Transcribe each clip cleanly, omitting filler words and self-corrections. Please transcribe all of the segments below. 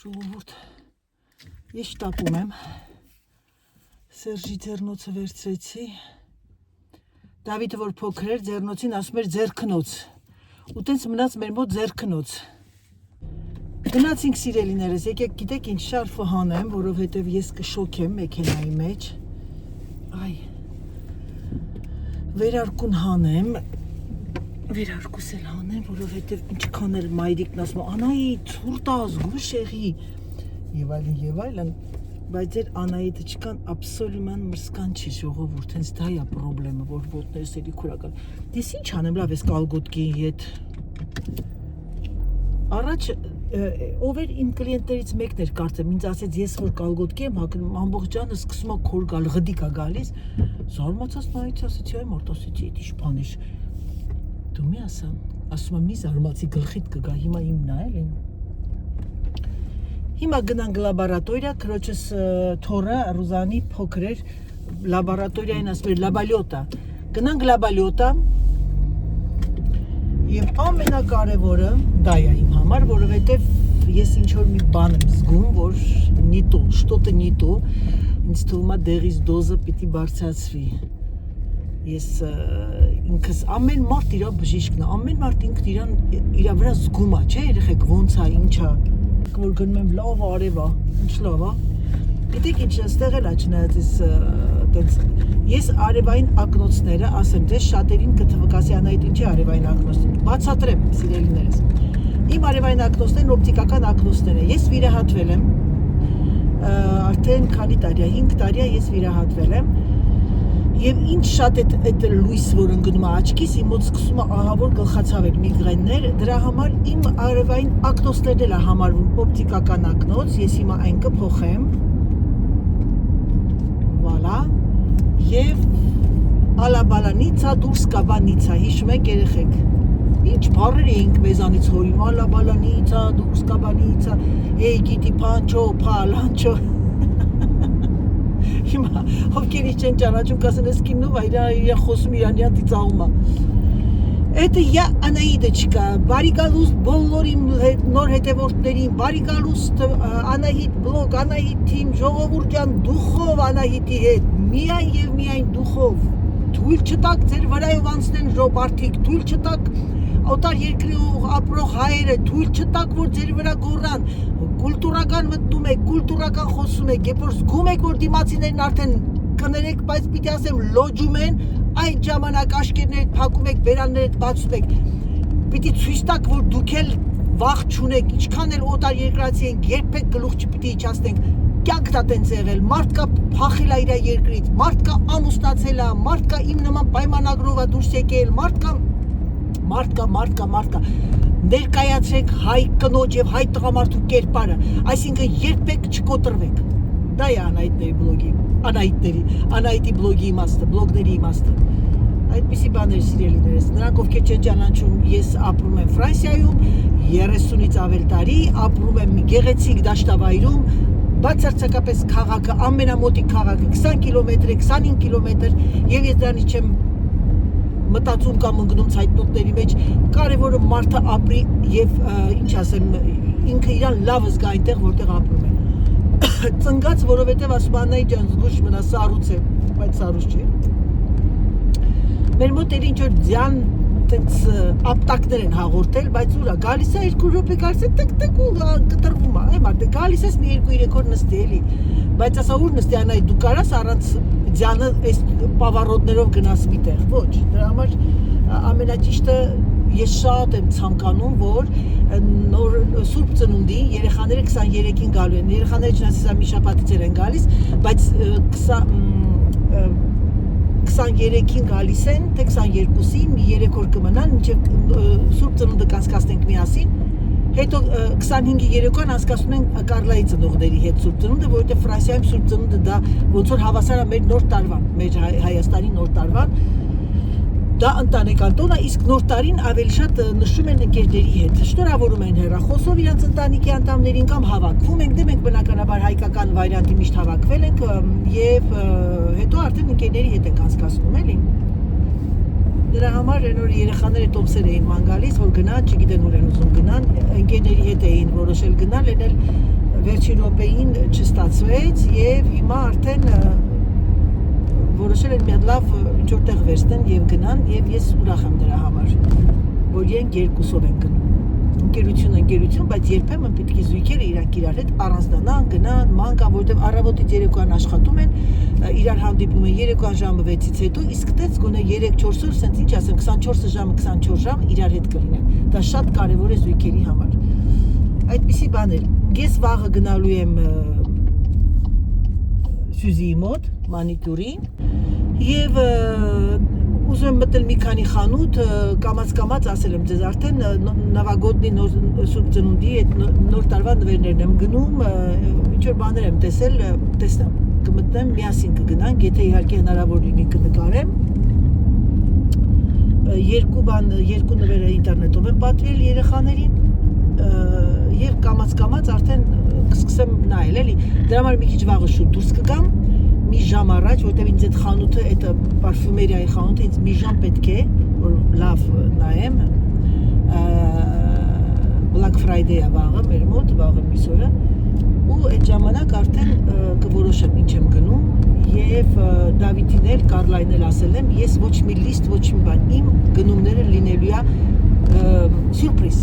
Ժողովուրդ, ես շտապում եմ, Սերժի ձեռնոցը վերցրեցի, Դավիթը որ փոքր էր, ձեռնոցին ասում էր ձեռքնոց, ու տենց մնաց մեր մոտ ձեռքնոց։ Գնացինք սիրելիներս, եկեք գիտեք ինչ շարֆը հանեմ, որովհետև ես կշոքեմ մեքենայի մեջ, այ, վերարկուն հանեմ, վերարկուս էլ հանեմ, որովհետև ինչքան էլ մայրիկն ասում, Անայի, ցուրտ է, զգույշ եղի, եւ այլն, բայց ձեր Անայիդը չկան աբսոլյուման մրսկան չի ժողովուրդ, հենց դա է պրոբլեմը, որ ոտներս էլի քուրական։ Ես ինչ անեմ, լավ ես կալգոտկի հետ։ Առաջ ով էր իմ կլիենտներից մեկն էր կարծեմ, ինձ ասեց ես որ կալգոտկի եմ հագնում, ամբողջ ջանը սկսում է քոր գալ, ղդիկ է գալիս։ Զարմացած նայեցի, ասեցի, այ մարդ, ասեցի, դա ինչ բան է։ Դու մի ասում եմ, մի զարմացի գլխիդ կգա, հիմա իմն է, էլի։ Հիմա գնանք լաբորատորիա, քրոջս թորը Ռուզանի փոքր էր, լաբորատորիային ասում էր լաբալյոտա։ Գնանք լաբալյոտա, եւ ամենակարևորը դա է իմ համար, որովհետեւ ես ինչ որ մի բան եմ զգում, որ նիտո, что-то նիտո, ինձ թվում է դեղից դոզը պիտի բարձրացվի։ Ես ինքս ամեն մարդ իր բժիշկն է, ամեն մարդ ինքն իր վրա զգում է, չէ՞, երեխեք ոնց է, ինչ է, որ գնում եմ լավ արև է, ինչ լավ է։ Գիտեք ինչ, այստեղ էլ է չնայած տենց ես արևային ակնոցները, ասեմ ձեզ շատերին կթվկասի Անայիդ ինչի արևային ակնոցներ, բացատրեմ սիրելիներս։ Իմ արևային ակնոցներն օպտիկական ակնոցներ են, ես վիրահատվել եմ, արդեն քանի տարի է, 5 տարի է ես վիրահատվել եմ, եւ ինչ շատ այդ լույս որ ընկնում է աչքիս, իմ մոտ սկսում է ահավոր գլխացավեր, միգրեններ, դրա համար իմ արևային ակնոցներն էլ է համարվում օպտիկական ակնոց, ես հիմա այն կփոխեմ, վալա, եւ ալաբալանիցա, դուրսկաբանիցա, հիշում եք երեխեք, ինչ բառեր էինք մեզանից հորիմ, ալաբալանիցա, դուրսկաբանիցա, էй գիտի փանչո, փալանչո, հիմա ովքեր ինչ են ճանաչում, կասեն ես կինով իր խոսում իրանյան ծիծաղում է։ Էդը я Անայիդը չկա, բարիկալուստ բոլոր իմ նոր հետևորդներին, բարիկալուստ Անահիտ բլոգ, Անահիտ թիմ, ժողովուրդյան դուխով Անահիտի հետ, միայն եւ միայն դուխով, թույլ չտաք ձեր վրայով անցնեն ժոբարդիկ, թույլ չտաք օտար երկրի ապրող հայերը, թույլ չտաք որ ձեր վրա գոռան, կուլտուրական մտնում եք, կուլտուրական խոսում եք, երբ որ զգում եք որ դիմացիներն արդեն կներեք, բայց պիտի ասեմ լոջում են, այդ ժամանակ աշկերներդ փակում եք, բերաններդ բացում եք, պիտի ցույց տաք որ դուք էլ վախ չունեք, ինչքան էլ օտար երկրացի ենք, երբեք գլուխ չպիտի իջացնենք, կյանքն է տենց եղել, մարդկա փախել է իր երկրից, մարդկա ամուսնացել է, մարդկա իմ նման պայմանագրով է դուրս եկել, մարդկա ներկայացրեք հայ կնոջ եւ հայ տղամարդու կերպարը, այսինքն երբեք չկոտրվեք։ Դա է Անայիդների բլոգի, Անայիդի բլոգի իմաստը, բլոգների իմաստը։ Այդպիսի բաներ սիրելիներս, նրանք ովքեր չեն ճանաչում, ես ապրում եմ Ֆրանսիայում, 30-ից ավել տարի, ապրում եմ մի գեղեցիկ դաշտավայրում, բացարձակապես քաղաքը, ամենամոտիկ քաղաքը 20 կիլոմետր է, 25 կիլոմետր, եւ ես դրանից չեմ մտածում կամ ընկնում ցայտնոտների մեջ, կարևորը մարդը ապրի եւ ինչ ասեմ, ինքը իրան լավ զգա այնտեղ, որտեղ ապրում է։ Ծնգած, որովհետեւ ասում Անայի ջան, զգուշ մնա, սառուց է, բայց սառուց չէ։ Մեր մոտ էլ ինչ որ ձյան տենց ապտակներ են հաղորդել, բայց ուրա գալիս է 2 րոպե գալիս է տկ ու կտրվում է, այ մարդ գալիս ես մի 2-3 օր նստի էլի, բայց ասա ուր նստի Անայի դու կարաս առանց ձյանը այս պավարոտներով գնաս մի տեղ, ոչ, դրա համար ամենաճիշտը ես շատ եմ ցանկանում, որ նոր Սուրբ Ծնունդին երեխաները 23-ին գալու են, երեխաները չնայած մի շաբաթից են գալիս, բայց 23-ին գալիս են, թե 22-ին մի 3 օր կմնան, մինչև Սուրբ Ծնունդը կանցկացնենք միասին, հետո 25-ի երեկոյան անցկացնում են Կարլայի ծնողների հետ Սուրբ Ծնունդը, որովհետև Ֆրանսիայում Սուրբ Ծնունդը դա ոնց որ հավասար է մեր նոր տարվան, մեր Հայաստանի նոր տարվան, դա ընտանեկան տոն է, իսկ նոր տարին ավելի շատ նշում են ընկերների հետ, շնորհավորում են հեռախոսով իրենց ընտանիքի անդամներին կամ հավաքվում ենք, դե մենք բնականաբար հայկական վարիանտի միշտ հավաքվել ենք եւ հետո արդեն ընկերների հետ ենք անցկացնում, էլի։ Դրա համար այն որ երեխաները տոմսեր էին ման գալիս, որ գնան, չգիտեն ուր են ուզում գնան, ընկերների հետ էին որոշել գնալ, են էլ վերջին րոպեին չստացվեց եւ հիմա արդեն որոշել են մի հատ լավ ինչ որտեղ վերցնեն եւ գնան եւ ես ուրախ եմ դրա համար, որ իրենք երկուսով են գնում։ Ընկերություն, բայց երբեմն պետք է զույգերը իրանք իրար հետ առանձնանան, գնան, ման կան, որովհետև առավոտից երեկոյան աշխատում են, իրար հանդիպում են երեկոյան ժամը 6-ից հետո, իսկ տենց գոնե 3-4 օր, սենց ինչ ասեմ, 24 ժամը 24 ժամ իրար հետ կլինեն։ Դա շատ կարևոր է զույգերի համար։ Այդպիսի բան էր։ Ես վաղը գնալու եմ Սյուզիի մոտ, մանիկյուրին, եւ ուզում եմ մտնել մի քանի խանութ, կամաց ասել եմ ձեզ արդեն նավագոտնի Սուրբ Ծնունդի այդ նոր տարվա նվերներն եմ գնում, ինչ որ բաներ եմ տեսել, տեսնեմ, կմտնեմ, միասին կգնանք, եթե իհարկե հնարավոր լինի կնկարեմ։ Երկու նվերը ինտերնետով եմ պատվիրել երեխաներին եւ կամաց արդեն կսկսեմ նայել, էլի։ Դրա համար մի քիչ վաղը շուտ դուրս կգամ, մի ժամ առաջ, որտեղ ինձ այդ խանութը, այդ պարֆյումերիայի խանութը ինձ մի ժամ պետք է, որ լավ նայեմ։ Black Friday-ը վաղը մեր մոտ, վաղը մյուս օրը, ու այդ ժամանակ արդեն կորոշեմ ինչ եմ գնում եւ Դավիթին էլ Կարլային էլ ասել եմ, ես ոչ մի լիստ, ոչ մի բան, իմ գնումները լինելու է սյուրպրիզ։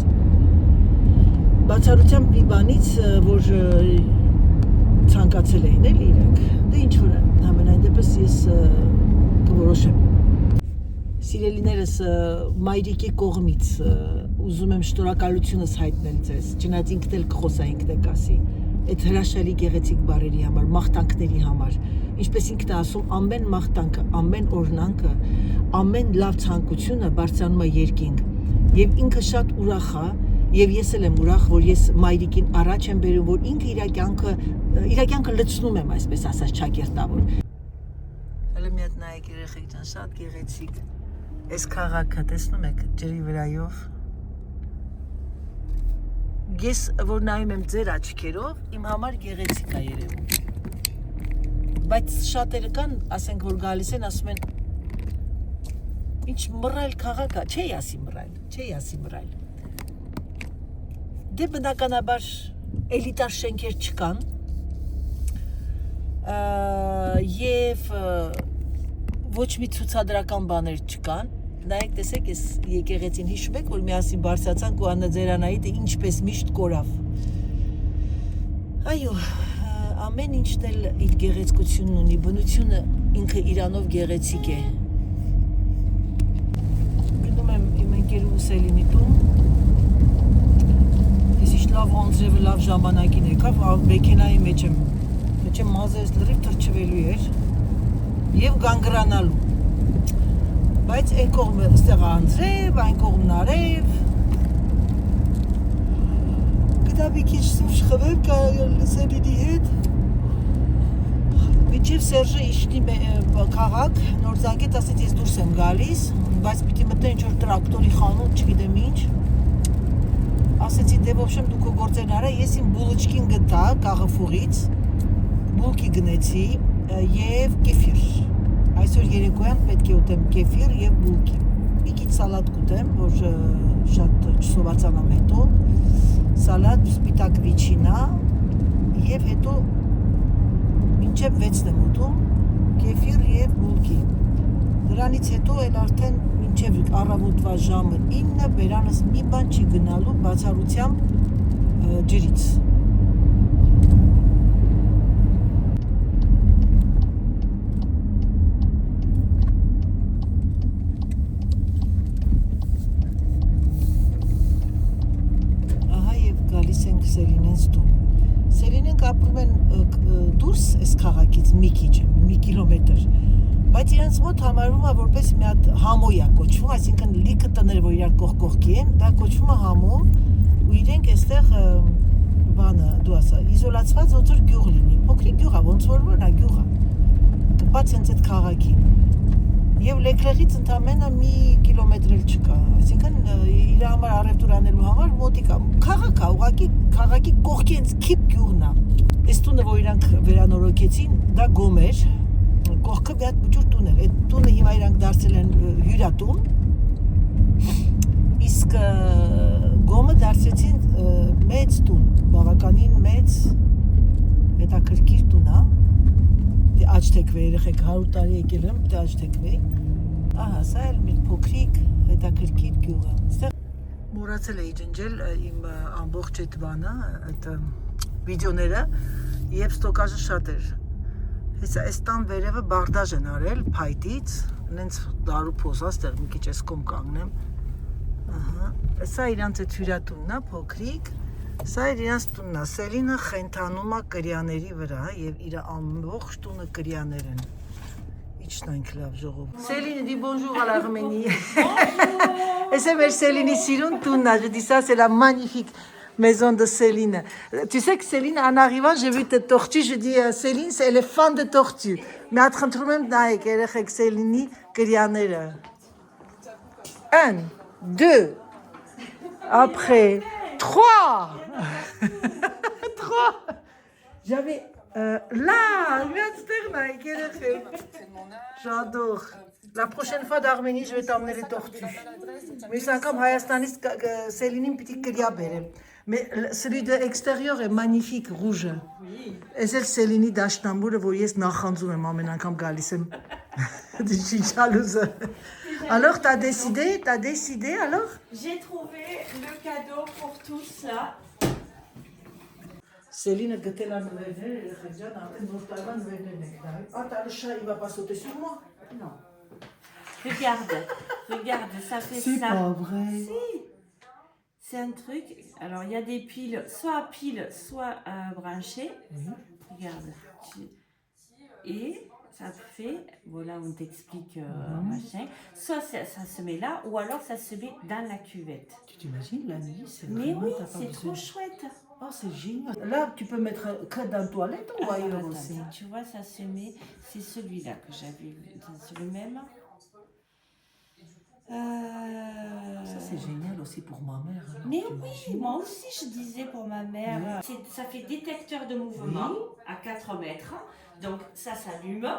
Բացառությամբ մի բանից, որ ցանկացել էին էլ իրենք, դե ինչ որ համենայն դեպս ես կորոշեմ։ Սիրելիներս, մայրիկի կողմից ուզում եմ շնորհակալությունս հայտնել ձեզ, չնայած ինքն էլ կխոսա, ինքն էլ կասի, այդ հրաշալի գեղեցիկ բառերի համար, մաղթանքների համար, ինչպես ինքն է ասում, ամեն մաղթանքը, ամեն օրհնանքը, ամեն լավ ցանկությունը բարձրանում է երկինք, եւ ինքը շատ ուրախ է, եւ ես էլ եմ ուրախ, որ ես մայրիկին առաջ եմ բերում, որ ինքը իր կյանքը լցնում եմ, այսպես ասած, ճակերտավոր։ Հələ մի հատ նայեք երեխեք ջան, շատ գեղեցիկ։ Այս քաղաքը տեսնում եք ջրի վրայով։ Ես որ նայում եմ ձեր աչքերով, իմ համար գեղեցիկ է երևում։ Բայց շատերը կան, ասենք որ գալիս են, ասում են ինչ մռայլ քաղաք է, չի ասի մռայլ։ Դե բնականաբար էլիտար շենքեր չկան եւ ոչ մի ցուցադրական բաներ չկան։ Նայեք, տեսեք, այս եկեղեցին հիշում եք, որ միասին բարձրացանք ու Աննա Ձերանայիդը ինչպես միշտ կորավ։ Այո, ամեն ինչն էլ իր գեղեցկությունն ունի, բնությունը ինքը իրանով գեղեցիկ է։ Գնում եմ իմ ընկերուհուս Սելինի տուն։ Լավ անձրևը լավ ժամանակին եկավ, մեքենայի մեջ եմ մազերս լրիվ թրջվելու էր եւ գանգրանալու, բայց այն կողմը ստեղ անձրև, այն կողմն արև, գտա մի քիչ սուրճ խմեմ Սելինի հետ, մինչև Սերժը իշնի քաղաք, նոր զանգեց, ասեց ես դուրս եմ գալիս, բայց պիտի մտնեմ ինչ որ տրակտորի խանութ, չգիտեմ ինչ, ասեցի դե ոբշեմ դու քո գործերն արա, ես իմ բուլուչկին գտա կաղաֆուղից, բուլկի գնեցի եւ կեֆիր։ Այսօր երեկոյան պետք է ուտեմ կեֆիր եւ բուլկի։ Մի քիչ սալատ կուտեմ, որ շատ չսովածանամ հետո։ Սալատ, սպիտակ վիչինա եւ հետո մինչեւ 6-ն եմ ուտում կեֆիր եւ բուլկի։ Դրանից հետո էլ արդեն մինչև առավոտվա ժամը 9 բերանս մի բան չի գնալու բացառությամբ ջրից։ Ահա եւ գալիս ենք Սելինենց տուն։ Սելինենք ապրում են դուրս այս քաղաքից մի քիչ, մի կիլոմետր։ Բայց իրենց մոտ համարվում է որպես մի հատ համոյա կոչվում, այսինքն լիքը տներ, որ իրար կողքի են, դա կոչվում է համո, ու իրենք այստեղ բանը, դու ասա, իզոլացված ոնց որ գյուղ լինի, փոքրիկ գյուղ է, ոնց որ նա գյուղ է, կպած հենց այդ քաղաքին։ Եվ Լեքլեղից ընդամենը մի կիլոմետր էլ չկա, այսինքն իր համար առևտուր անելու համար մոտիկ է, քաղաք է, ուղղակի քաղաքի կողքի հենց քիփ գյուղն է։ Այս տունը, որ իրանք վերանորոգեցին, դա գոմ էր, կողքը մի հատ բջուր տուն էր։ Այդ տունը հիմա իրանք դարձել են հյուրատուն։ Իսկ գոմը դարձեցին մեծ տուն, բավականին մեծ հետաքրքիր տուն, հա։ Դե աջ թեքվե երեխեք 100 տարի եկել եմ, դե աջ թեքվե։ Ահա, սա էլ մի փոքրիկ հետաքրքիր գյուղ է։ Այստեղ մոռացել էի ջնջել իմ ամբողջ այդ բանը, այդ վիդեոները, եւ ստոկաժը շատ էր։ Հեսա այս տան վերևը բարդաժ են արել փայտից, նենց դարու փոս, այստեղ մի քիչ էս կողմ կանգնեմ։ Ահա, սա իրանց այդ հյուրատունն է, փոքրիկ։ Սա էր իրանց տունն է, Սելինը խենթանում է կրյաների վրա եւ իր ամբողջ տունը կրյաներ են։ Իջնանք լավ ժողով։ Céline dit bonjour à l'Arménie. Bonjour. Et c'est vers Céline Siroun Touna. Je dis ça, c'est la magnifique maison de Céline. Tu sais que Céline, en arrivant, j'ai vu tes tortues. Je dis Céline, elle est fan de tortues. Mais à train de trouver même avec Céline, Krianer. 1, 2, après 3. 3. J'avais là, j'adore. La prochaine fois d'Arménie, je vais t'emmener les tortues. Mais c'est comme Hayastanis, Céline, une petite kriabere. Mais celui de l'extérieur est magnifique, rouge. Et c'est Céline d'Ashtambour, vous voyez, c'est Nakhanzou, maintenant comme Galisem. Je suis jalouse. Alors, t'as décidé alors? J'ai trouvé le cadeau pour tous là. Céline gâtait la nouvelle, elle attends, le chat, il va pas sauter sur moi? Non. Regarde, ça fait C'est ça. C'est pas vrai. Si. C'est un truc. Alors, il y a des piles, soit à piles, soit à brancher. Regarde. Et ça fait, voilà, on t'explique machin. Soit ça se met là, ou alors ça se met dans la cuvette. Tu t'imagines la nuit, c'est Mais vraiment, oui, t'as pas c'est besoin. trop chouette. Oh, c'est génial. Là, tu peux mettre que dans la toilette ou ailleurs Attends, aussi. tu vois, ça se met. C'est celui-là que j'avais vu. C'est le même. Ça, c'est génial aussi pour ma mère. Alors, Mais oui, t'imagines? moi aussi je disais pour ma mère. Ça fait détecteur de mouvement à 4 mètres. Donc ça s'allume.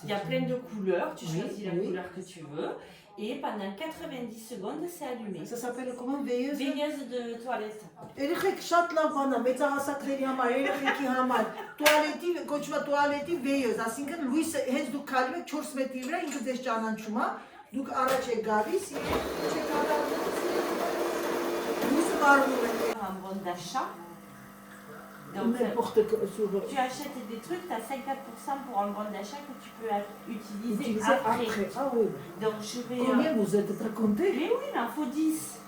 Il y a plein de couleurs. Tu choisis la couleur que tu veux. Et pendant 90 secondes, c'est allumé. Ça s'appelle comment? Veilleuse? Veilleuse de toilette. Երեխեք շատ լավ բան է, մեծահասակների համար, երեխեքի համար։ Տուալետի, կոչվում է տուալետի վեյոզ, ասինքն լույսը հենց դուք քայլում եք 4 մետրի վրա, ինքը ձեզ ճանաչում է, դուք առաջ եք գալիս եւ չեք արարվում։ Լույսը վառվում է։ Un bon d'achat. Donc N'importe quoi sur tu achètes des trucs, tu as 50% pour un bon d'achat que tu peux utiliser utiliser après. après. Ah oui. Donc je vais... Combien vous êtes raconté? Mais oui, il en faut 10.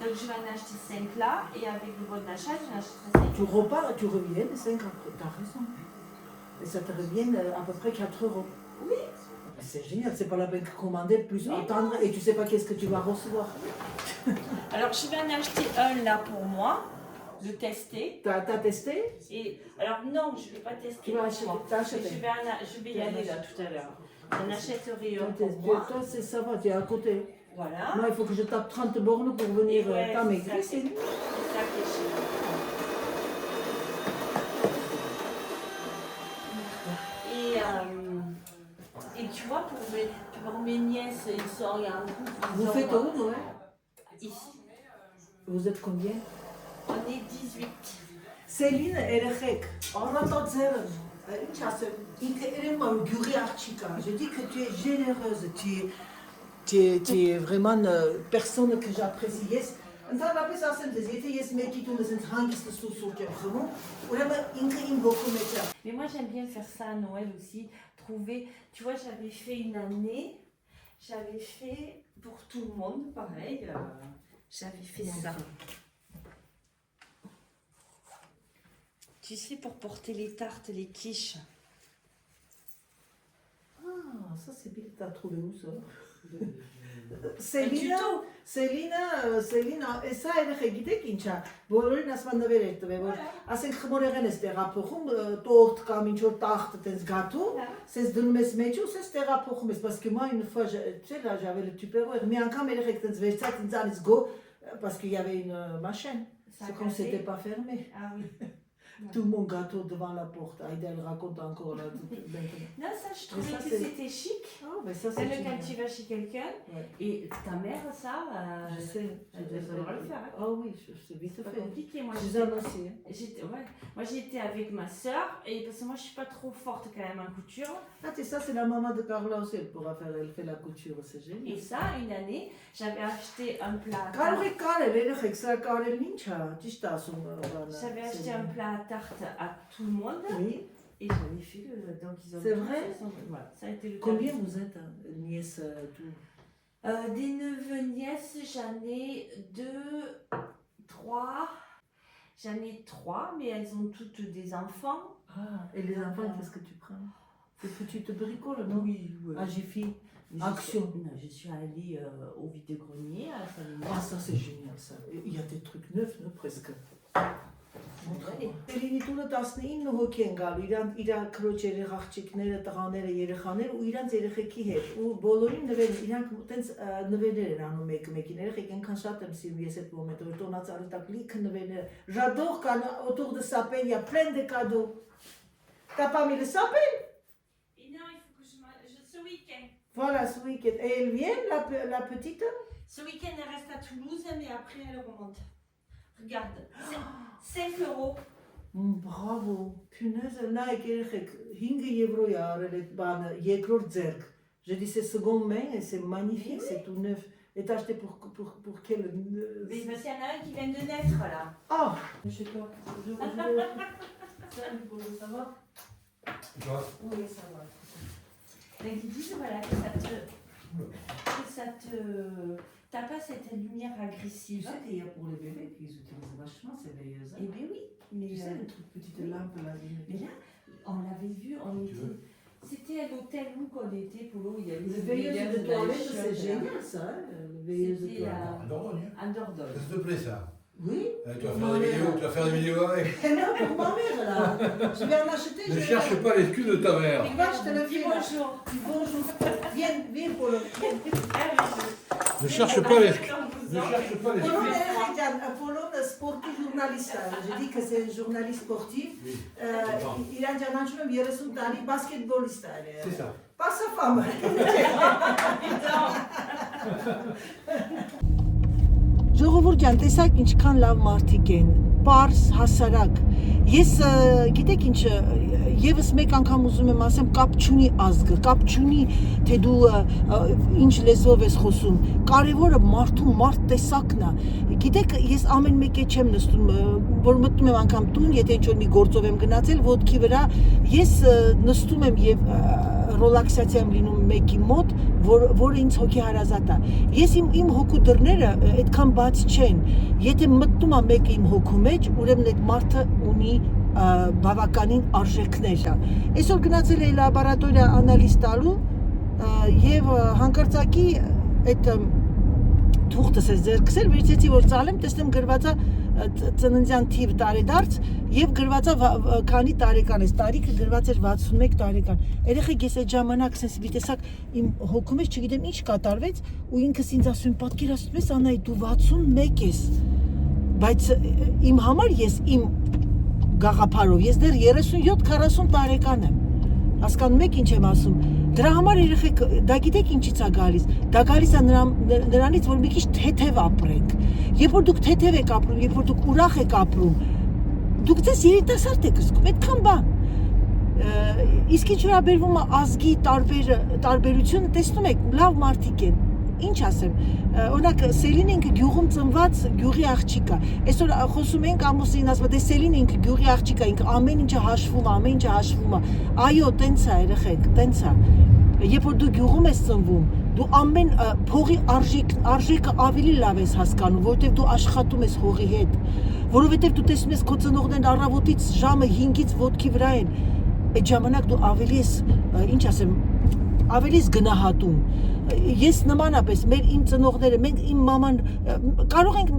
Donc je vais en acheter 5 là et avec le bon d'achat, j'en achèterai 5. Tu repars, tu reviens, 5 après, t'as raison. Et ça te revient à peu près 4 €. Oui. C'est génial, c'est pas la peine de commander, plus attendre et tu sais pas qu'est-ce que tu vas recevoir. Alors je vais en acheter un là pour moi, le tester. T'as testé? Et alors non, je vais pas tester. Tu vas pour acheter, moi. t'as acheté. Je vais y aller là tout à l'heure. J'en achèterai un Toi, pour moi. ça va, tu es à côté. Voilà. Moi, il faut que je tape 30 bornes pour venir Ouais, t'amaigrir. c'est ça qui est chez moi. Et tu vois, pour mes nièces, ils sont... Vous faites où, ouais? Ici. Vous êtes combien? On est 18. Céline Erechek, Oratatzer, je dis que tu es généreuse, tu es vraiment une personne que j'apprécie. Ընդհանրապես ասեմ դες, եթե ես մեկի տունը ասենց հանգիստ սուրճ եմ խմում, ուրեմն ինքը իմ ոգու մեջ է։ Mais moi j'aime bien faire ça à Noël aussi, trouver, tu vois, j'avais fait une année, j'avais fait pour tout le monde, pareil, j'avais fait ça. Tu sais, pour porter les tartes, les quiches. Ah, ça c'est bien, t'as trouvé où ça? Céline, ça երեխեք գիտեք ինչ է, բոլորին ասման նվեր էր տվել, որ ասենք խմորեղեն ես տեղափոխում, տորտ կամ ինչ որ տախտ տես գաթու, սես դնում ես մեջ ու սես տեղափոխում ես, parce que moi une fois, tu sais là, j'avais le tupperware, մի անգամ երեխեք տես վերցած ինձանից գո, parce qu'il y avait une machine, c'est comme c'était pas fermé. Ah oui. Tout le monde gâteau devant la porte. Aïda, elle raconte encore là. Non, ça, je trouvais ça, que c'est- c'était chic. Ah, mais ça, C'est c'est le génial. quand tu vas chez quelqu'un. Ouais. Et ta mère, ça, Je sais. elle devrait le faire. Hein. Ah oui, c'est vite C'est pas fait. compliqué. Moi, Suzanne aussi. Hein. moi, j'étais avec ma soeur. Et parce que moi, je suis pas trop forte quand même en couture. Ah, c'est ça, c'est la maman de Carla aussi. Elle fait la couture, c'est génial. Et ça, une année, j'avais acheté un plat. Կարող եք կարել, երեխեք, սա կարելն ինչ է, ճիշտ ասում բանը։ J'avais acheté un plat à tarte à tout le monde. Oui. Et j'avais fait le. Donc, ils ont. C'est vrai? Voilà, ça a été le Combien cadeau. vous êtes, nièce, tout? Des neveux nièces, j'en ai 2, 3. J'en ai 3, mais elles ont toutes des enfants. Ah, et les enfants, qu'est-ce que tu prends? Tu te bricoles, non? Oui, oui. Ah, j'ai fait. Mais Action. je suis allée au vide-grenier à Saint-Denis. Ah, ça c'est génial ça. Il y a des trucs neufs, non, presque. Տերինի տունը 19 հոգի են գալու, իրանք քրոջ երեխաչիկները, տղաները, երեխաները ու իրանք երեխեքի հետ։ Ու բոլորին նվեր, իրանք տենց նվերներ են անում մեկին։ Երեխեք այնքան շատ եմ սիրում ես այդ մոմենտը, որ տոնածառի տակ լիքը նվերներ։ J'adore quand autour de sapin, il y a plein de cadeaux. T'as pas mis le sapin? Non, il faut que ce week-end. Voilà, ce week-end. Et elle vient, la petite? Ce week-end, elle reste à Toulouse, mais après, elle remonte. Regarde, 5 €. Bravo, punaise, նայեք երեխեք, 5 եվրո է արել այդ բանը, երկրորդ ձեռք. Je dis c'est seconde main et c'est magnifique, c'est tout neuf. Et t'as acheté pour quel... Mais parce qu'il y en a un qui vient de naître là. Ah, je sais pas. Ça va? Oui, ça va. Donc ils disent voilà, que ça te... T'as pas cette lumière Tu agressive. sais qu'il y a pour les bébés qu'ils utilisent vachement ces veilleuses. Eh bien oui, mais, Tu sais, les trucs petites lampes là. mais là, on l'avait vu, c'était à l'hôtel où qu'on était, pour où il y avait Les des veilleuses de dans les toilette, c'est chiottes, là. génial ça, les veilleuses de C'était toilette. à Dordogne. à Dordogne. Ça te plaît ça? Oui. Tu vas faire des vidéos avec. Non, pour ma mère là. Je vais en acheter. Ne cherche pas l'excuse de ta mère. Va, je te le Dis fais là. bonjour. Bonjour. Viens, Polo. Ne cherche pas l'excuse. Ne cherche pas Polo, l'excuse. Polo, sportif journaliste. Je dis que c'est un journaliste sportif. Oui. Il a déjà 30 տարի basketballiste. C'est ça. Pas sa femme. Ժողովուրդ ջան, տեսակ ինչքան լավ մարդիկ են, պարզ, հասարակ։ Ես գիտեք ինչ, եւս մեկ անգամ ուզում եմ ասեմ, կապ չունի ազգը, կապ չունի թե դու ինչ լեզվով ես խոսում։ Կարևորը մարդու մարդ տեսակն է։ Գիտեք, ես ամեն մեկի չեմ նստում, որ մտնում եմ անգամ տուն, եթե ինչ-որ մի գործով եմ գնացել, ոտքի վրա, ես նստում եմ եւ ռոլաքսացիա եմ լինում մեկի մոտ, որը ինձ հոգեհարազատ է։ Ես իմ հոգու դռները այդքան բաց չեն։ Եթե մտնում է մեկը իմ հոգու մեջ, ուրեմն այդ մարդը ունի բավականին արժեքներ։ Այսօր գնացել էի լաբորատորիա անալիզ տալու եւ հանկարծակի այդ թուղթս ես ձեռքսել, վերցեցի որ ծալեմ, տեսնեմ գրված է ծննդյան թիվ տարեդարձ եւ գրված է քանի տարեկան է, տարիքը գրված էր 61 տարեկան։ Երեխեք ես այդ ժամանակ sense մի տեսակ իմ հոգում ես, չգիտեմ ինչ կատարվեց ու ինքս ինձ ասում պատկերացնում ես Անայի դու 61 ես։ Բայց իմ համար ես իմ գաղափարով ես դեռ 37-40 տարեկան եմ։ Հասկանում եք ինչ եմ ասում։ Դրա համար երեխեք, դա գիտեք ինչից է գալիս։ Դա գալիս է նրանից, որ մի քիչ թեթև ապրենք։ Երբ որ դուք թեթև եք ապրում, երբ որ դուք ուրախ եք ապրում, դուք ձեզ երիտասարդ եք զգում, այդքան բան։ Իսկ ինչ վերաբերվում է ազգի տարբերությունը, տեսնում եք, լավ մարդիկ են։ Ինչ ասեմ, օրինակ Սելին ինքը գյուղում ծնված գյուղի աղջիկ է։ Այսօր խոսում ենք ամուսին ասում, դե Սելին ինքը գյուղի աղջիկ է, ինքը ամեն ինչը հաշվում է, ամեն ինչը հաշվում է։ Այո, տենց է երեխեք, տենց է։ Երբ որ դու գյուղում ես ծնվում, դու ամեն փողի արժեքը ավելի լավ ես հասկանում, որովհետև դու աշխատում ես հողի հետ, որովհետև դու տեսնում ես քո ծնողներն առավոտից ժամը 5-ից ոտքի վրա են։ Այդ ժամանակ դու ավելի ես, ինչ ասեմ, ավելի ես գնահատում։ Ես նմանապես մեր իմ ծնողները, մենք իմ մաման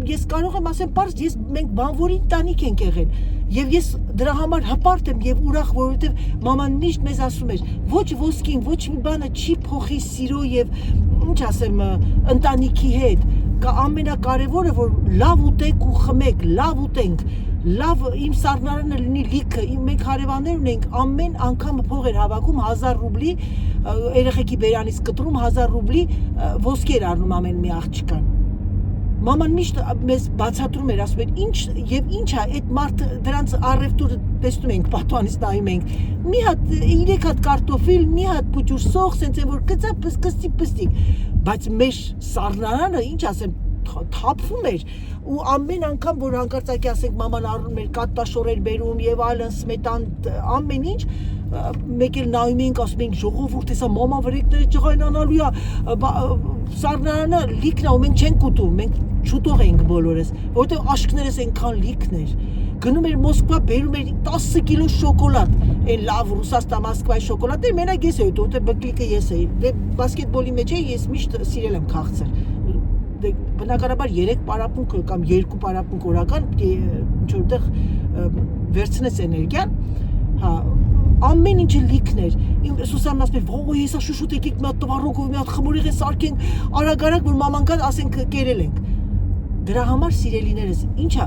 ես կարող եմ ասեմ պարզ, մենք բանվորի ընտանիք ենք եղել եւ ես դրա համար հպարտ եմ եւ ուրախ, որովհետեւ մաման միշտ մեզ ասում էր ոչ ոսկին, ոչ մի բանը չի փոխի սիրո եւ ինչ ասեմ ընտանիքի հետ։ Ամենակարևորը որ լավ ուտեք ու խմեք, լավ ուտենք, լավ իմ սառնարանը լինի լիքը, մենք հարևաններ ունենք, ամեն անգամ փող էր հավաքում 1000 ռուբլի, երեխեքի բերանից կտրում 1000 ռուբլի ոսկի էր առնում ամեն մի աղջկան։ Մաման միշտ մեզ բացատրում էր, ասում էր, ինչ եւ ինչա, այդ մարդը դրանց առևտուրը տեսնում ենք, պատուանից նայում ենք։ Մի հատ 3 հատ կարտոֆիլ, մի հատ փուճուր սող, սենց որ գծա պստիկ, բայց մեր սառնարանը, ինչ ասեմ, թափվում էր ու ամեն անգամ որ հանկարծակի ասենք մաման առնում էր կատտաշորեր բերում եւ այլն սմետան ամեն ինչ մեկ էլ նայում ենք ասում ենք ժողովուրդ հեսա մամա վրեկները ջղայնանալու է սառնարանը լիքն է ու մենք չենք ուտում մենք շուտով ենք բոլորս որովհետեւ աշկներս այնքան լիքներ գնում էր Մոսկվա բերում էր 10 կիլո շոկոլադ այն լավ Ռուսաստան Մոսկվայի շոկոլադներ մենակ ես էի ուտում որովհետեւ բկլիկը ես էի դե բասկետբոլի մեջ էի ես միշտ սիրել եմ քաղցր բնականաբար 3 պարապմունք կամ 2 պարապմունք օրական ինչ որտեղ վերցնես էներգիան, հա, ամեն ինչը լիքներ։ Իմ Սուսանն ասում էր, «Ո՞յ, հեսա շուշուտ եկեք մի հատ տվարոկով, մի հատ խմորիղ է սարքենք, արագ-արագ որ մաման գա, ասենք կերել ենք»։ Դրա համար սիրելիներս, ինչա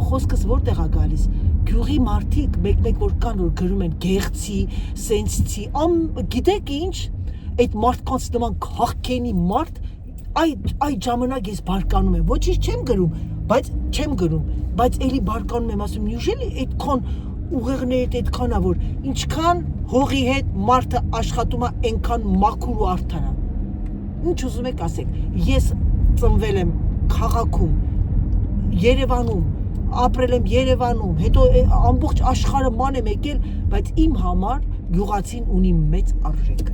խոսքս որտեղ է գալիս։ Գյուղի մարդիկ մեկ-մեկ որ կան որ գրում են գեղցի, սենցցի, գիտեք ինչ, այդ մարդկանց նման քաղքենի մարդ այդ ժամանակ ես բարկանում եմ, ոչինչ չեմ գրում, բայց էլի բարկանում եմ, ասում նյուժելի այդքան ուղեղներդ այդքան է, որ ինչքան հողի հետ մարդը աշխատում է, այնքան մաքուր ու արդար է։ Ինչ ուզում եք ասեք, ես ծնվել եմ քաղաքում, Երևանում, ապրել եմ Երևանում, հետո ամբողջ աշխարհը ման եմ եկել, բայց իմ համար գյուղացին ունի մեծ արժեք։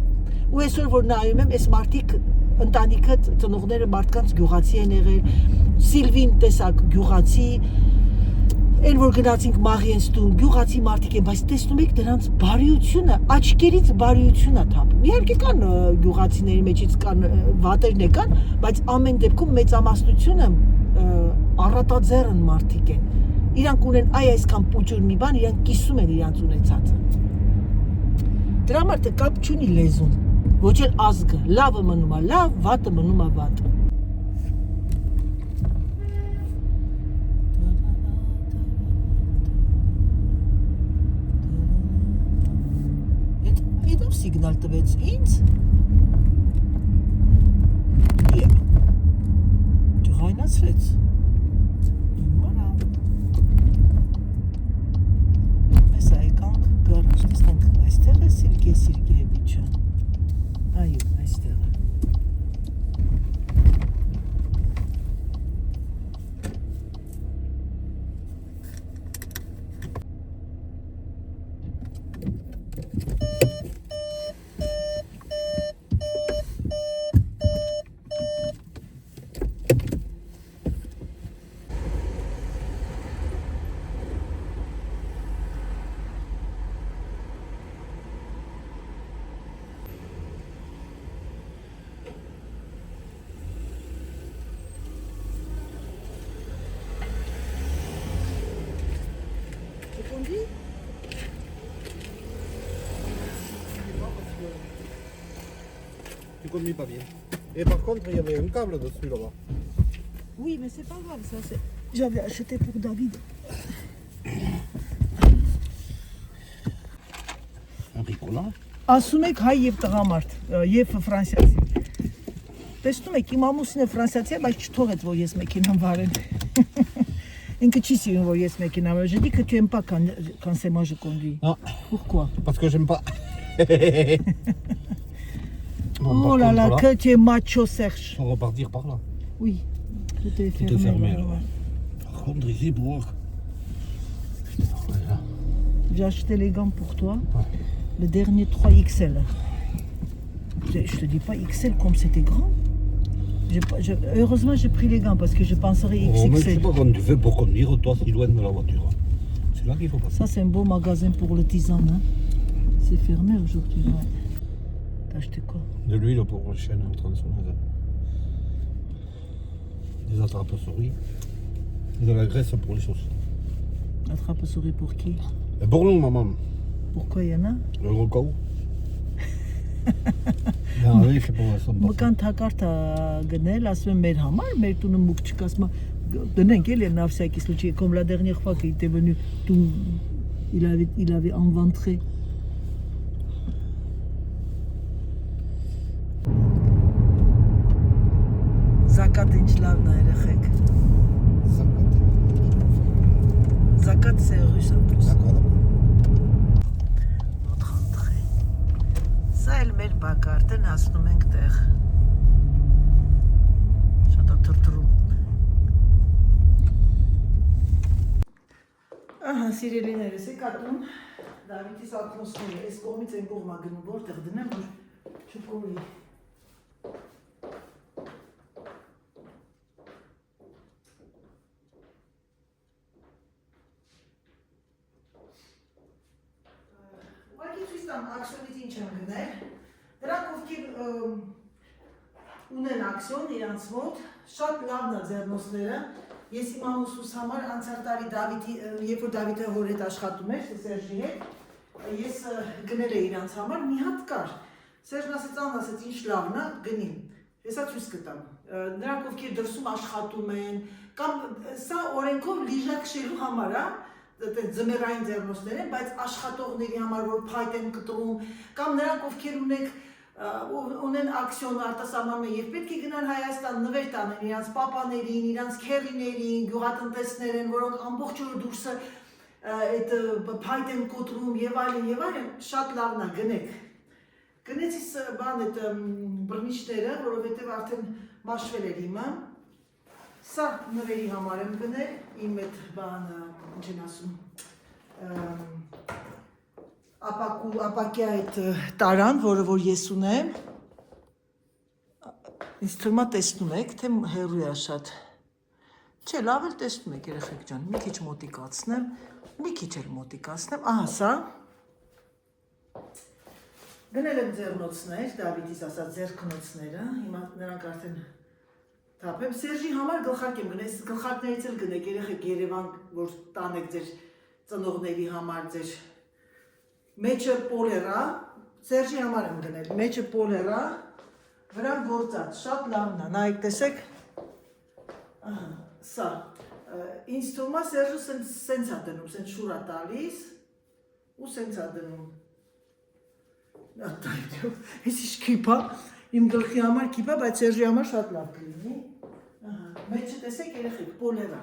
Ու այսօր որ նայում եմ, այս մարդիկ ընտանիքը ծնողները մարդկանց գյուղացի են եղել, Սիլվին տեսակ գյուղացի, այն որ գնացինք Մաղենստուն, գյուղացի մարդիկ են, բայց տեսնում եք դրանց բարիությունը, աչքերից բարիություն է թափում։ Իհարկե կան գյուղացիների մեջից կան վատերն կան, բայց ամեն դեպքում մեծամասնությունը առատաձեռն մարդիկ են։ Իրանք ունեն այսքան պուճուր մի բան, իրանք կիսում են իրանց ունեցածը։ Դրա համար կապ չունի լեզուն։ Ոչ էլ ազգը, լավը մնում է լավ, վատը մնում է վատ։ Այդ ով սիգնալ տվեց ինձ։ Ջղայնացրեց։ Իմանա։ Այսա եկանք գարաժ, տեսնենք այստեղ է Սիրգե Սիրգեևիչը։ Այո, այստեղ է։ Tu conduis pas bien. Et par contre, il y avait un câble dessus là-bas. Oui, mais c'est pas grave, ça c'est... J'avais acheté pour David. Un ricola. Ասում եք հայ եւ տղամարդ եւ ֆրանսիացի։ Տեսնում եք իմ ամուսինը ֆրանսիացի է, բայց չթողեց որ ես մեքենան վարեմ։ Ինքը չի սիրում որ ես մեքենա վարեմ։ Je dis que tu aimes pas quand c'est moi je conduis. Non. Pourquoi? Parce que j'aime pas. Bon, Oh là là, que tu es macho Serge. On va repartir par là. Oui. Tout est Tout est fermé là. ouais. Par contre, ici, pour. Voilà. J'ai acheté les gants pour toi. Ouais. Le dernier 3XL. Je te dis pas XL comme c'était grand. Heureusement j'ai pris les gants parce que je penserais Oh, mais je sais XXL. pas comment tu fais pour conduire, toi, si loin de la voiture. C'est là qu'il faut passer. Ça c'est un beau magasin pour le tisane. Hein. C'est fermé aujourd'hui. Ouais. T'as acheté quoi? De l'huile pour les chaînes en tronçonneuse. Des attrape-souris. De la graisse pour les sauces. Attrape-souris pour qui? Et pour nous, maman. Pourquoi il y en a? Le rocao. Non, oui, c'est pour ça. Մկան թակարդ գնել, ասում եմ մեր համար, մեր տունը մուկ չկա, ասում Donnez quel est na всякий случай, comme la dernière fois qu'il était venu, tout, il avait inventé. Zakat ինչ լավն է երեխեք։ Zakat c'est russe en plus։ Notre entrée։ Սա էլ մեր բակարդն հասնում ենք տեղ։ Շատ է թրթրում։ Ահա սիրելիներս, եք ատում Դավիթի սատմոսները, այս կողմից այն կողմա գնում, որտեղ դնեմ, որ չկորի։ Ակսիոնից ինչ եմ գնել, դրանք ովքեր ունեն ակսիոն իրանց մոտ, շատ լավն է ձեռնոցները, ես իմ ամուսուս համար անցյալ տարի Դավիթի, երբ որ Դավիթը հոր հետ աշխատում էր, Սերժի հետ, ես գնել էի իրանց համար, մի հատ կար, Սերժն ասեց, ասեց ինչ լավն է, գնին, հեսա ցույց կտամ, նրանք ովքեր դրսում աշխատում են, կամ սա օրենքով լիժակշելու համար է, ձմեռային ձեռնոցներ են, բայց աշխատողների համար, որ փայտ են կտրում, կամ նրանք ովքեր ունեն ակսիոն արտասահմանում եւ պետք է գնան Հայաստան նվեր տանեն իրանց պապաներին, իրանց քեռիներին, գյուղատնտեսներին, որոնք ամբողջ օրը դուրսը այդ փայտ են կոտրում եւ այլն, շատ լավն է գնեք։ Գնեցի բան այդ բռնիչները, որովհետեւ արդեն մաշվել էր իմը։ Սա նվերի համար եմ գնել, իմ այդ բանը, ինչ են ասում, ապակյա այդ տարան, որը որ ես ունեմ, ինձ թվում է տեսնում եք, թե հեռու է շատ, չէ, լավ էլ տեսնում եք երեխեք ջան, մի քիչ մոտիկացնեմ, մի քիչ էլ մոտիկացնեմ, ահա սա, գնել եմ ձեռնոցներ, Դավիթիս ասած ձեռքնոցները, հիմա նրանք արդեն Թափեմ, Սերժի համար գլխարկ եմ գնել, գլխարկներից էլ գնեք, երեխեք Երևան, որ տանեք ձեր ծնողների համար, ձեր մեջը պոլերա, Սերժի համար եմ գնել, մեջը պոլերա, վրան գործած, շատ լավն է, նայեք տեսեք, սա, ինձ թվում է Սերժը սենց է դնում, սենց շուր է տալիս, ու սենց է դնում, ես ինչ կիպա, իմ գլխի համար կիպա, բայց Սերժի համար շատ լավ կլինի, մեջը տեսեք երեխեք, պոլերա,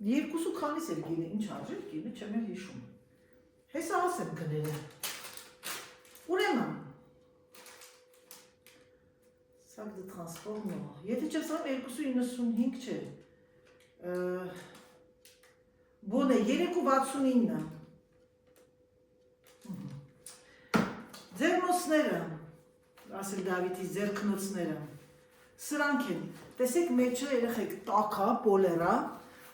երկուսու քանիս էլ գինը, ինչ արժեր գինը, չեմ էլ հիշում, հեսա աս եմ գնել է, ուրեմն, սակ դը տրանսպորմո, եթե չեմ սարամ 2.95 չէ, բոն է 3.69, ձեռնոցները, ասել Դավիթի ձեռքնոցները, սրանք են, տեսեք մեջը երեխեք տակա, պոլերա,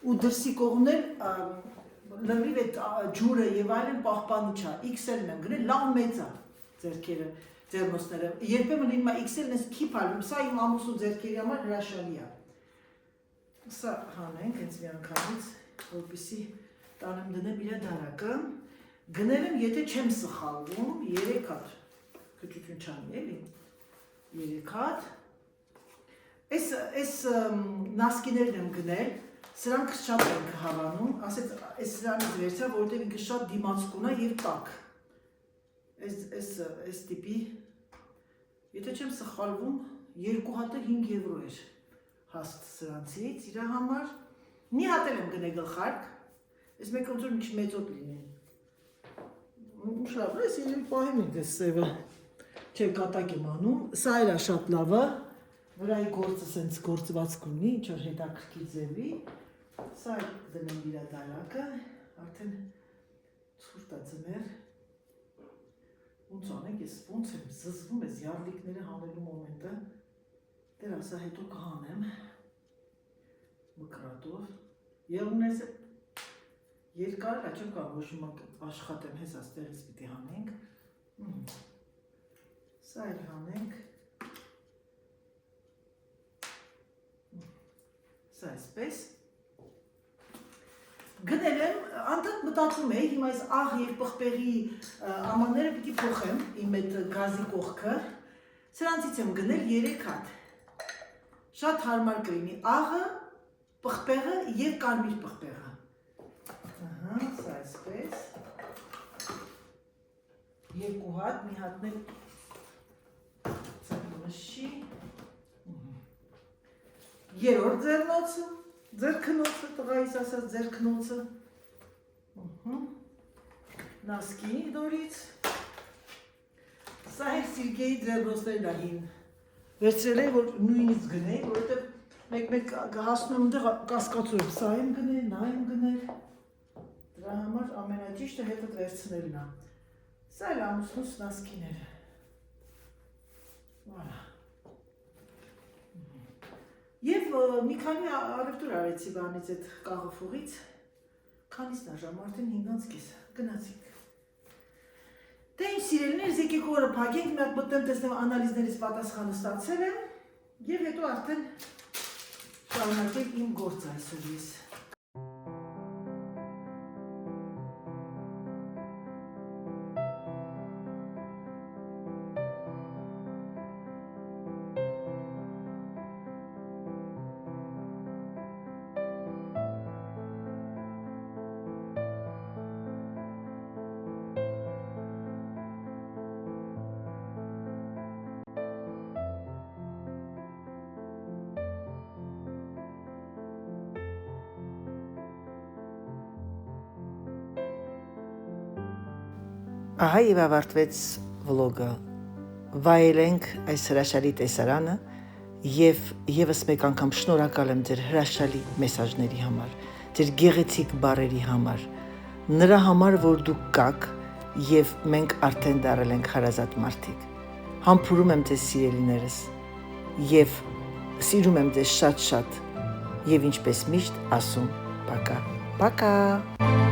ու դրսի կողմներ լրիվ այդ ջուրը և այլն պահպանիչ է, XL-ն եմ գնել, լավ մեծ է ձեռքերը, ձեռնոցները, երբեմն իմ XL-ն ես քիփ ալում, սա իմ ամուսու ձեռքերի համար հրաշալի է, սա հանենք հենց մի անգամից, որպեսզի տանեմ դնեմ իր դարակը, գնել եմ, եթե չեմ սխալվում, 3 հատ, քչություն չանի էլի, 3 հատ, այս նասկիներն եմ գնել, սրանք շատ ենք հավանում, ասեց այս սրանից վերցա, որովհետև ինքը շատ դիմացկուն է և տաք, այս տիպի, եթե չեմ սխալվում, 2 հատը 5 եվրո էր հաստ սրանցից, իր համար, մի հատ եմ գնել գլխարկ, այս մեկ ոնց որ ինչ մեծոտ լինի, ինչ լավ, ես իրեն պահեմ ինք ես սևը, չէ կատակ եմ անում, սա էլ է շատ լավը, վրայի գործը սենց գործվածք ունի, ինչ որ հետաքրքիր ձևի, սա դնեմ իր դարակը, արդեն ցուրտ է ձմեռ, ոնց անենք, ես ոնց եմ զզվում ես յարդիկները հանելու մոմենտը, դեր ասա հետո կհանեմ, մկրատով, եղունես երկար, չեմ կա ոչ աշխատեմ, հես աստեղից պիտի հանենք, սա էլ հանենք, սա այսպես, գնել եմ, անդադ մտածում էի, հիմա այս աղ և պղպեղի ամանները պիտի փոխեմ, իմ այդ գազի կողքը, սրանցից եմ գնել 3 հատ, շատ հարմար կլինի, աղը, պղպեղը եւ կարմիր պղպեղը։ Ահա, սա այսպես։ Երկու հատ, մի հատն էլ ծնվշի։ Երորդ ձեռնոցը, ձեռքնոցը, տղայիս ասած ձեռքնոցը։ Նասկի դորից։ Սա հեր Սիրգեի ձեռնոցներն ահին։ Վերցրել է, որ նույնից գնեի, որովհետև մեկ հասնում դեղ կասկածում եմ, սա եմ գնել, նա եմ գնել։ Դրա համար ամենաճիշտը հետդ վերցնելն է։ Սա էլ ամուսնուս նասկիները։ Voilà։ Եվ մի քանի առևտուր արեցի բանից այդ կաղաֆուղից, քանիսն է ժամ, արդեն 5:30, գնացինք։ Դե իմ սիրելիներս եկեք օրը փակենք, մի հատ մտնեմ տեսնեմ անալիզներից պատասխանը ստացել եմ, եւ հետո արդեն շարունակենք իմ գործը այսօր ես։ Ահա եւ ավարտվեց վլոգը։ Վայելենք այս հրաշալի տեսարանը եւ եւս մեկ անգամ շնորհակալ եմ ձեր հրաշալի մեսաժների համար, ձեր գեղեցիկ բառերի համար, նրա համար, որ դուք կաք եւ մենք արդեն դարել ենք հարազատ մարդիկ։ Համբուրում եմ ձեզ սիրելիներս եւ սիրում եմ ձեզ շատ-շատ եւ ինչպես միշտ ասում, պակա, պակա։